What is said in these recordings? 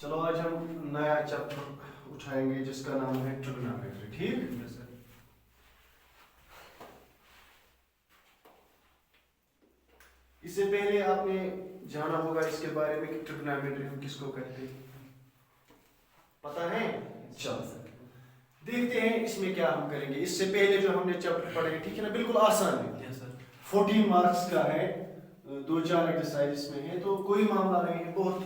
چلو آج ہم نیا چیپٹر اٹھائیں گے جس کا نام ہے ٹریگنومیٹری. ٹھیک؟ اس سے پہلے آپ نے جانا ہوگا اس کے بارے میں کہ ٹریگنومیٹری ہم کس کو کہتے ہیں. پتہ ہے؟ چلو دیکھتے ہیں اس میں کیا ہم کریں گے. اس سے پہلے جو ہم نے چیپٹر پڑھے ہیں ٹھیک ہے نا, بالکل آسان ہے. 14 مارکس کا ہے, 2-4 ایکسرسائز اس میں ہے, تو کوئی معاملہ نہیں ہے, بہت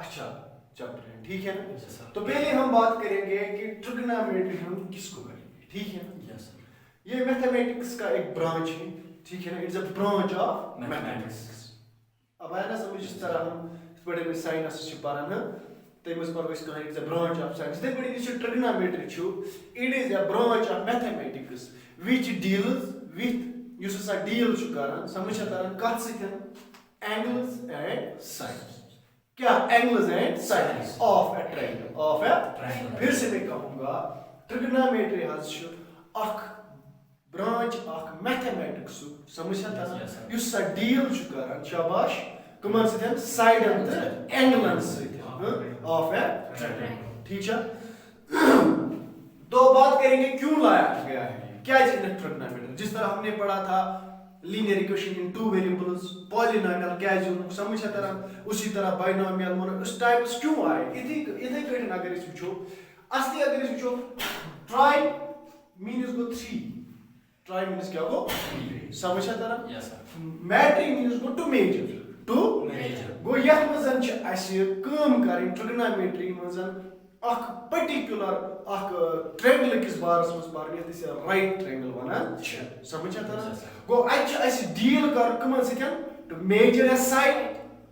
اچھا چیپٹر ہے. ٹھیک ہے نا. تو پہلے ہم بات کریں گے کہ ٹریگنومیٹری ہم کس کو کریں گے. ٹھیک ہے نا. یہ میتھمیٹکس کا ایک برانچ ہے. ٹھیک ہے نا. It's a branch of mathematics. اب آیا نا سمجھ, اس طرح ہم پڑھے میں سائنس سے پڑھنا تمس پر اس کہانی it's a branch of science. دے بڑی یہ ٹریگنومیٹری چھو, it is a branch of mathematics which deals with یس ہسا ڈیل چھو کران سمجھ تران کتھ سۭتۍ اینگلز اینڈ سائنس. کیا angles and sines of a triangle, of a پھر سے میں کہوں گا ٹریگنومیٹری حظ چھُ اکھ برانچ اکھ میتھمیٹکس سمجھ تران یس سا ڈیل چھُ کران شاباش کمن سۭتۍ سائڈن تہٕ اینگلن سۭتۍ آف اے ٹرائنگل. ٹھیک ہے. تو بات کریں گے کیوں لایا گیا ہے, کیا ٹریگنومیٹری. جس طرح ہم نے پڑھا تھا لینئر ایکویشن ان 2 ویریبلز, پالینومیل کیازِ اونُکھ سمجھ تران, اسی طرح بائنومیل ووٚنُکھ, اس ٹائپس کیوں آئے. یِتھے کٲٹھۍ اگر أسۍ وٕچھو اصلی اگر أسۍ وٕچھو ٹرائی میٖنٕز گوٚو 3, ٹرائی میٖنٕز کیٛاہ گوٚو 3, سمجھ تران. میٹری میٖنٕز گوٚو ٹو میجر, ٹو گوٚو یتھ منٛز چھِ اَسہِ کٲم کَرٕنۍ ٹریگنومیٹری منٛز اکھ پٔرٹِکیوٗلر اکھ ٹرٛینگلہٕ کِس بارس منٛز پرٕنۍ یتھ أسۍ رایٹ ٹرٛینگل ونان چھِ. سمجھ تران. گوٚو اَتہِ چھِ اَسہِ ڈیٖل کرُن کٕمن سۭتۍ, to measure a side,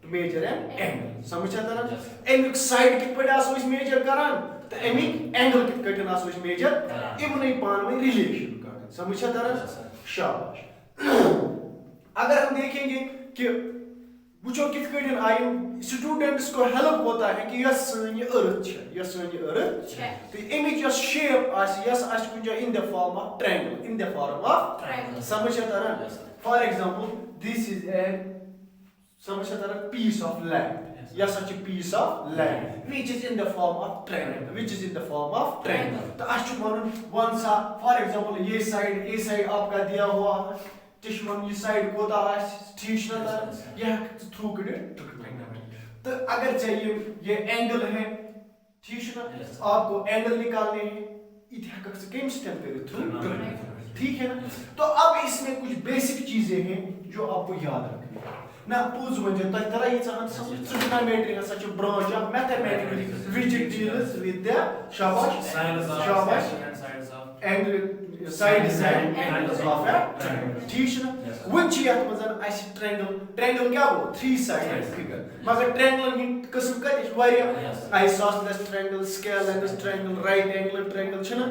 to measure a angle. سمجھ تران. امیُک سایڈ کِتھ پٲٹھۍ آسو أسۍ میجر کران تہٕ امیِکۍ اینگل کِتھ کٲٹھۍ آسو أسۍ میجر, یِمنٕے پانہٕ ؤنۍ رِلیشن کَرٕنۍ. سمجھ تران. شاباش. اگر ہم دیکھیں گے کہ وٕچھو کِتھ کٲٹھۍ آیہِ سٹوڈنٹس کو ہیلپ ہوتا ہے کہ یۄس سٲنۍ یہِ ارتھ چھِ, یۄس سٲنۍ یہِ ارتھ تہٕ امیِچ یۄس شیپ آسہِ یۄس آسہِ کُنہِ جایہِ in the form of triangle, in the form of سمجھ تران. فار ایگزامپل دِس از اے سمجھ تران پیٖس آف لینڈ, یہ ہسا چھِ piece of land which is in the form of triangle, which is in the form of triangle. تہٕ اَسہِ چھُ وَنُن وَن سا فار ایگزامپل یہ سائڈ آپ کا دیا ہوا ہے, ژےٚ چھُ وَنُن یہِ سایڈ کوتاہ آسہِ. ٹھیٖک چھُ نہ تران. یہ ہٮ۪کھ ژٕ تھرٛوٗ کٔڑِتھ تہٕ اگر ژےٚ یہ اینگل ہے, ٹھیک چھُ نا, آپ کو اینگل نکالنے ہیں, یہ ہٮ۪ککھ ژٕ کمہِ سۭتۍ کٔرِتھ, تھرٛوٗ. ٹھیک ہے نا. تو اب اس میں کچھ بیسک چیزیں ہیں جو آپ کو یاد رکھنی ہے. نہ پوٚز ؤنۍزیو تۄہہِ تران ییٖژاہ ہن سمجھ. ٹریگنومیٹری ہسا چھِ branch of mathematics which deals with the شاباش شاباش angle sides and angles of a triangle. ٹھیک چھُ نا. وۄنۍ چھِ یتھ منٛز اَسہِ ٹرٛینگل کیٛاہ گوٚو 3 سایڈ فِگر, مگر ٹرٛینگلن ہٕنٛدۍ قٕسم کۭتیاہ چھِ واریاہ. آیسوسیلس ٹرٛینگل, اسکیلینس ٹرٛینگل, رائٹ اینگل ٹرٛینگل چھِ نا.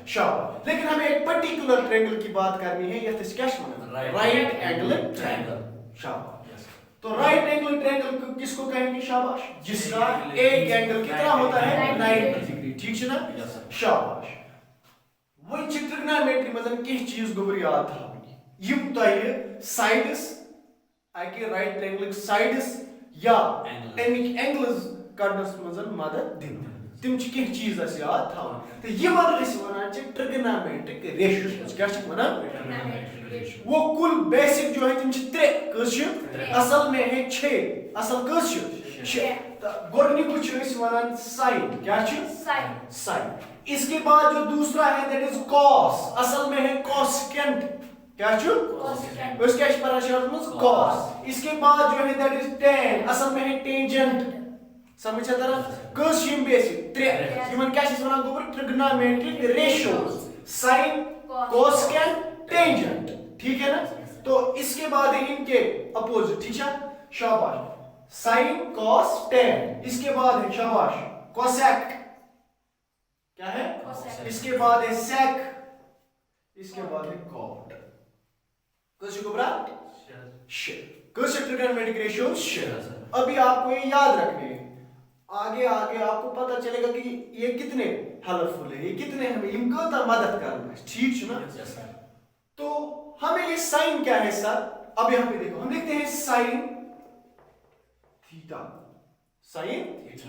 شاباش. لیکن ہمیں ایک پرٹیکولر ٹرینگل کی بات کرنی ہے یتھ أسۍ کیٛاہ چھِ وَنان, رائٹ اینگل ٹرینگل. شاباش. تو رائٹ اینگل ٹرینگل کس کو کہیں گے, شاباش, جس کا ایک اینگل کتنا ہوتا ہے 90 ڈگری. ٹھیک ہے نا. شاباش. وۄنۍ چھِ ٹریگنومیٹری منٛز کینٛہہ چیٖز گوٚبُر یاد تھاوٕنۍ یِم تۄہہِ سایڈس اکہِ رایٹ ٹرینگلٕکۍ سایڈس یا امیِکۍ اینگلز کڑنس منٛز مدد دِنۍ. تِم چھِ کینٛہہ چیٖز اَسہِ یاد تھاوٕنۍ تہٕ یِمن أسۍ وَنان چھِ ٹریگنومیٹرک ریشوز. کیٛاہ چھِکھ وَنان, وہ کل بیسک جو ہے تم چھِ 3. کٔژ چھِ, اصل میں ہے 6, اصل کٔژ چھِ 6. تہٕ گۄڈنیُک چھِ أسۍ وَنان ساین. کیٛاہ چھُ ساین. اس کے بعد جو دوسرا ہے دیٹ از کاس, اصل میں ہے کاسکینٹ. کیا چھو, اس کیا چھِ پران شارٹ منٛز کاس. اس کے بعد جو ہے دیٹ از ٹین, اصل میں ہے ٹینجنٹ. سمجھ چھا تران. کٔژ چھِ یِم بیسک 3. یِمن کیا چھِ أسۍ وَنان گوٚبُر ٹریگنومیٹرک ریشوز, ساین, کاسکینٹ, ٹینجنٹ. ٹھیک ہے نا. تو اس کے بعد ہے ان کے اپوزٹ. ٹھیک ہے. شاباش. ساین, کاس, ٹین. اس کے بعد ہے شاباش کوسیک. کیا ہے, اس کے بعد ہے سیک. اس کے بعد ہے کاٹ. کس کو برا 6. کس ٹریگنومیٹرک ریشیوز 6. ابھی آپ کو یہ یاد رکھنے ہیں, آگے آگے آپ کو پتہ چلے گا کہ یہ کتنے ہیلپ فل ہے, یہ کتنے ہمیں ان کو مدد کرنا ہے. ٹھیک ہے نا. تو ہمیں یہ سائن کیا ہے سر, اب یہاں پہ دیکھو, ہم دیکھتے ہیں sine theta. sin,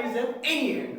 is an any angle.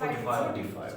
45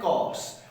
cos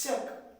sec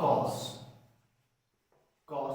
cos cos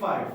5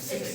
6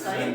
sin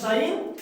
sin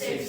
6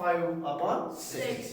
5/6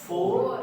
4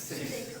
6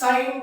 sin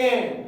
tan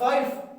5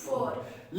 4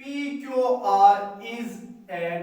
PQR is an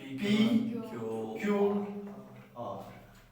PQR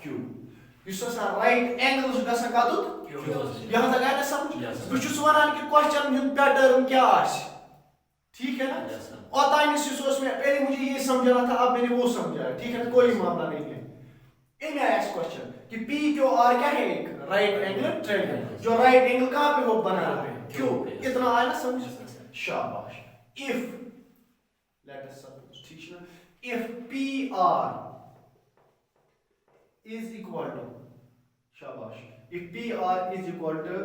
Q یُس ہسا رائٹ اینگل چھُ گژھان کتُتھ یہاں تک آیا نا سمجھ بہٕ چھُس ونان کہ کوسچن ہُنٛد پیٹرن کیا آسہِ ٹھیک ہے نا اوتانس اس میں پہلے مجھے یہ سمجھانا تھا اب میں نے وہ سمجھا ٹھیک ہے نا کوئی معاملہ نہیں ہے ان آیا کوسچن کہ پی کیو آر کیا ہے ایک رائٹ اینگل ٹرائنگل جو رائٹ اینگل کہاں پہ وہ بنا رہا ہے کیوں اتنا آیا نا سمجھ شاباش if let us suppose ٹھیک ہے نا if PR is equal to شاباش if PR is equal to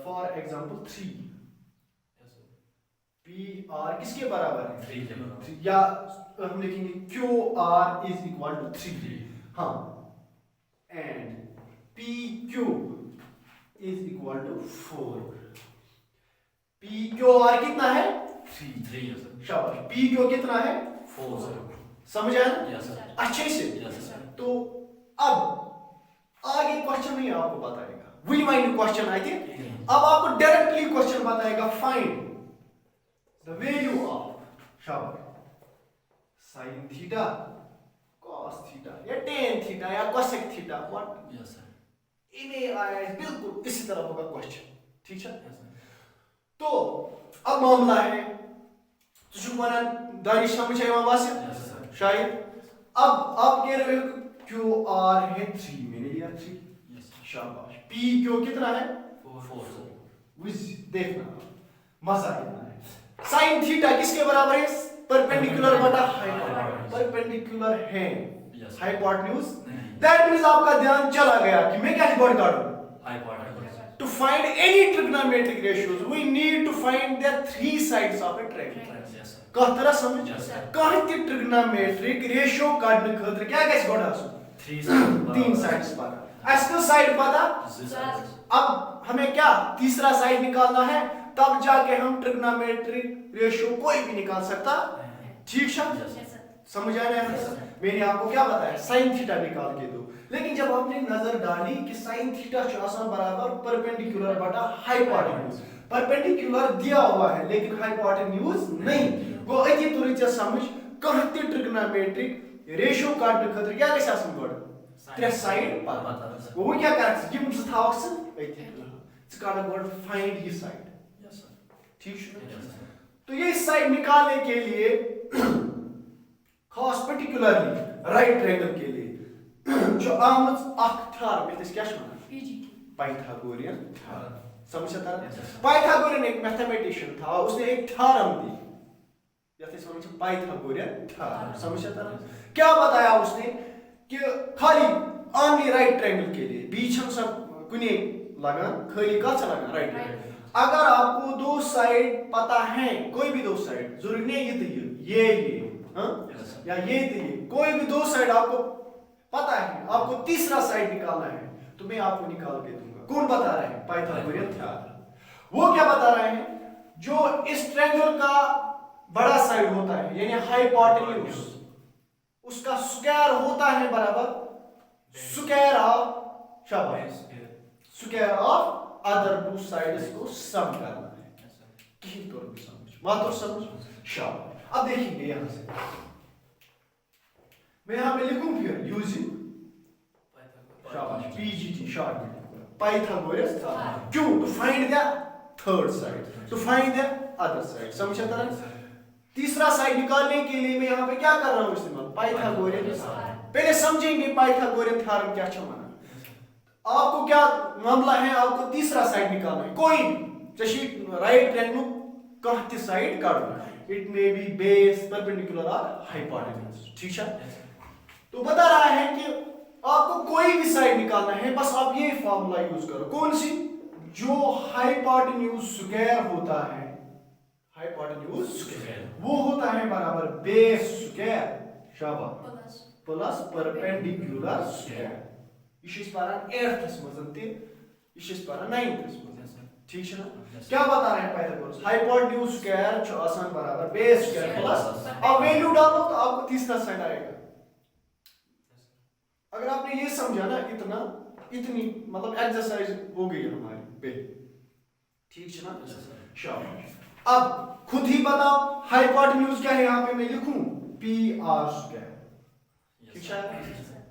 for example 3 P R کس کے برابر ہے یا ہم لکھیں گے Q R is equal to 3 ہاں and P Q is equal to 4 P Q R کتنا ہے 3 شاباش پی کیو کتنا ہے 4 سمجھ آیا اچھے سے تو اب آگے کوشچن نہیں آپ کو بتائے گا وہی مائنڈ کوشچن آئے تھے اب آپ کو ڈائریکٹلی کوشچن بتائے گا فائنڈ the value of شاباش sin theta cos theta یا tan theta یا cosec theta what yes sir انہیں آیا ہے بالکل اسی طرح ہوگا کوشچن ٹھیک ہے تو اب معاملہ ہے تو جو ونان داری سمجھ ہے وہاں سے شاید اب آپ کہہ رہے ہو کیو آر ہے 3 میں نے لیا 3 شاباش پی کیو کتنا ہے 4 دیکھنا مزہ کتنا ہے سائن تھیٹا کس کے برابر ہے پرپینڈیکولر بٹا پرپینڈیکولر ہے ہائپوٹنیوز دیٹ مینز آپ کا دھیان چلا گیا کہ میں کیا ریکارڈ کروں to find any trigonometric ratios we need to find their 3 sides of a triangle کہہ طرح سمجھ کانٛہہ تہِ ٹریگنومیٹرک ریشیو کڑنے خاطر کیا گژھِ گۄڈٕ آسُن 3 سائڈز پتہ اَسہِ کٔژ سائڈ پتہ اب ہمیں کیا تیسرا سائڈ نکالنا ہے تب جا کے ہم ٹریگنومیٹرک ریشیو کوئی بھی نکال سکتا ٹھیک ہے سمجھ آ رہا ہے میں نے آپ کو کیا بتایا سائن تھیٹا نکال کے دو لیکن جب آپ نے نظر ڈالی کہ سائن تھیٹا چھُ آسان برابر پرپینڈیکولر بٹا ہائپوٹنیوز پرپینڈیکولر دیا ہوا ہے لیکن ہائپوٹنیوز نہیں گو اتی توری ژےٚ سمجھ کانٛہہ تہِ ٹریگنومیٹرک ریشیو کڑنے خاطر کیا گژھِ آسُن گۄڈٕ 3 سائڈ پتہ گوٚو وۄنۍ کیٛاہ کرکھ ژٕ یِم 2 تھاوکھ ژٕ أتی ژٕ کڑکھ گۄڈٕ فائنڈ یہ سائڈ ٹھیک ہے تو یہ سائڈ نکالنے کے لیے خاص پرٹیکولرلی رائٹ ٹرائنگل کے لیے جو آمد اخ تھیورم یتھ کیا پائتھاگورین تھیورم سمجھ تر پائتھاگورین ایک میتھمیٹیشین تھا اس نے ایک تھیورم دی یتھ سمجھ پائتھاگورین تھیورم سمجھ تر کیا بتایا اس نے کہ خالی آنلی رائٹ ٹرائنگل کے لیے بیچ ہم سب کنے لگان خالی کہاں سے لگان رائٹ ٹرائنگل اگر آپ کو 2 سائڈ پتہ ہیں کوئی بھی 2 سائڈ ضروری نہیں یہ تو یہ یا یہ تو یہ کوئی بھی 2 سائڈ آپ کو پتہ ہے آپ کو تیسرا سائڈ نکالنا ہے تو میں آپ کو نکال کے دوں گا کون بتا رہے ہیں پائتھاگورین تھیورم وہ کیا بتا رہے ہیں جو اس ٹرائنگل کا بڑا سائڈ ہوتا ہے یعنی ہائپوٹنیوز اس کا سکوائر ہوتا ہے برابر سکوائر آف شاباش سکوائر آف ادر 2 سائڈز کو سم کرنا ہے کہیں طور بھی سمجھ ماتر سمجھ شاباش اب دیکھیں گے یہاں سے میں یہاں پہ لکھوں پھر یوزنگ شاباش پی جی ٹی شارٹ میں پائتھاگورس تھیورم کیوں to find the third side to find the other side سمجھا ترا تیسرا سائڈ نکالنے کے لیے میں یہاں پہ کیا کر رہا ہوں استعمال پائتھاگورین تھیورم پہلے سمجھیں گے پائتھاگورین تھیورم کیا چھو آپ کو کیا معاملہ ہے آپ کو تیسرا سائڈ نکالنا ہے کوئی چشی رائٹ ٹرائنگل کانٛہہ تہِ سائڈ کڑنا it may be base perpendicular اور ہائپوٹنیوز ٹھیک ہے تو بتا رہا ہے کہ آپ کو کوئی بھی سائڈ نکالنا ہے بس آپ یہ فارمولا یوز کرو کون سی جو ہائپوٹنیوز سکوائر ہوتا ہے ہائپوٹنیوز سکوائر وہ ہوتا ہے برابر بیس سکوائر شاباش پلس پرپینڈیکولر سکوائر یہ پاران 8th مزن تہ یہ پاران 9th مزن ٹھیک ہے نا کیا بتا رہے ہیں پائتھاگورس ہائپوٹنیوز سکوائر جو آسان برابر بیس سکوائر پلس اب ویلیو ڈالو تو آپ کو تیسرا سائڈ آئے گا اگر آپ نے یہ سمجھا نا اتنی مطلب ایکسرسائز ہو گئی ہماری پہ ٹھیک ہے نا شاباش اب خود ہی بتاؤ ہائپوٹنیوز کیا ہے یہاں پہ میں لکھوں پی آر سکوائر ٹھیک ہے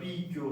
PQ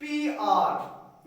PR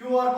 QR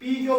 PQ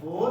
4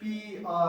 PR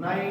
9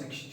60,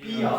PR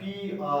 PR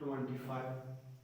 25,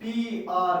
PR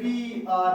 PR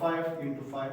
5 into 5,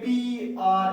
PR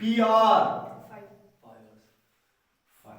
PR 5।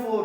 4,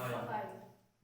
5,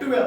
12,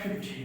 15।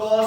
cos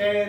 tan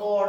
cot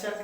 sec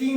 3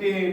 tan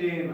tan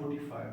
45,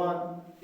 1,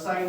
sin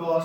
cos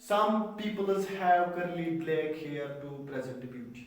some people have curly black hair to present beauty,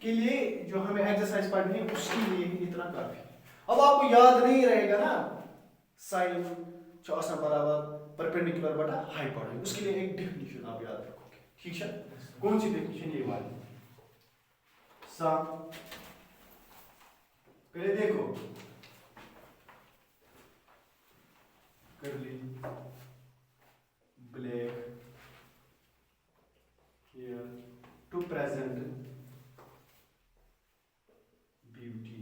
کے لیے جو ہمیں exercise پڑھنی ہے اس کے لیے اتنا کافی. اب آپ کو یاد نہیں رہے گا نا سائن جو آسان برابر پرپینڈیکولر بٹا ہائپوٹینوز, اس کے لیے ایک ڈیفینیشن آپ یاد رکھو گے. ٹھیک ہے, کون سی ڈیفینیشن یہ والی سام پہلے دیکھو کرلی black here to present beauty.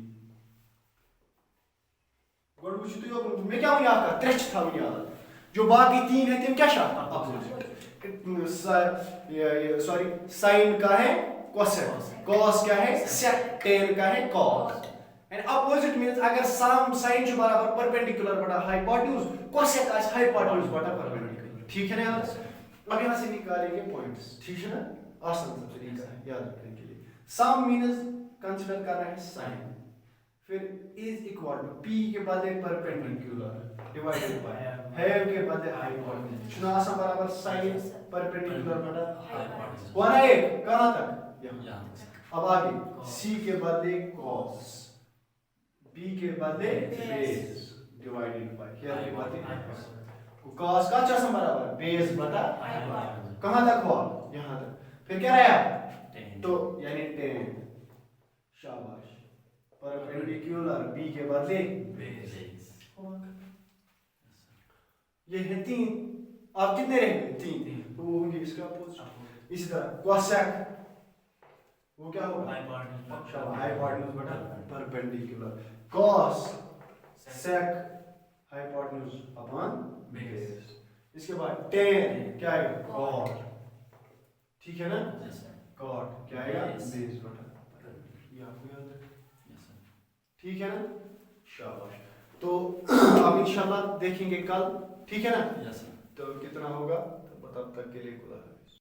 گوڑ وچھو تو یہ میں کیا ہوں یاد کر تریچ تھا یاد جو باقی تین ہیں تم کیا شاہ اپوزٹ سوری سائن کا ہے کوسیک, کاس کیا ہے سیک, ٹین کا ہے کاس. اینڈ اپوزٹ مینز اگر سام سائن جو برابر پرپینڈیکولر بٹا ہائپوٹینوز کوسیک آس ہائپوٹینوز بٹا پرپینڈیکولر. ٹھیک ہے نا یار, اب یہاں سے نکالیں گے پوائنٹس. ٹھیک ہے نا, آسان سا طریقہ ہے یاد رکھنے کے لیے. سم مینز کنسیڈر کر رہے ہیں سائن, پھر از اکوال ٹو پی کے بدلے پرپینڈیکولر ڈیوائڈڈ بائی ہیو کے بدلے ہائپوٹینوز. چنا آسان برابر سائن پرپینڈیکولر بٹا ہائپوٹینوز. کون ہے ایک کہاں تک یہاں. اب آگے سی کے بدلے کاس, بی کے بدلے بیس ڈیوائڈڈ بائی ہیئر کے بدلے ہائپوٹینوز. کاس کا چاسم برابر بیس بٹا کہاں تک ہوا یہاں تک, پھر کیا رہا تو یعنی 10. شاباش, پرپینڈیکولر بی کے بدلے بیس. یہ ہے 3. آپ کتنے رہیں گے 3, تو وہ ہوں گے اس کا اپوزٹ. اسی طرح کوسیک وہ کیا ہوگا ہائپوٹینوز بٹا پرپینڈیکولر. کاس سیک ہائپوٹینوز اپان بیس. اس کے بعد ٹین کیا آئے گا کاٹ. ٹھیک ہے نا, کاٹ کیا آئے گا بیس بٹا. یہ آپ کو یاد ہے. ٹھیک ہے نا, شاباش. تو آپ انشاءاللہ دیکھیں گے کل. ٹھیک ہے نا, تو کتنا ہوگا تب تک کے لیے خدا حافظ.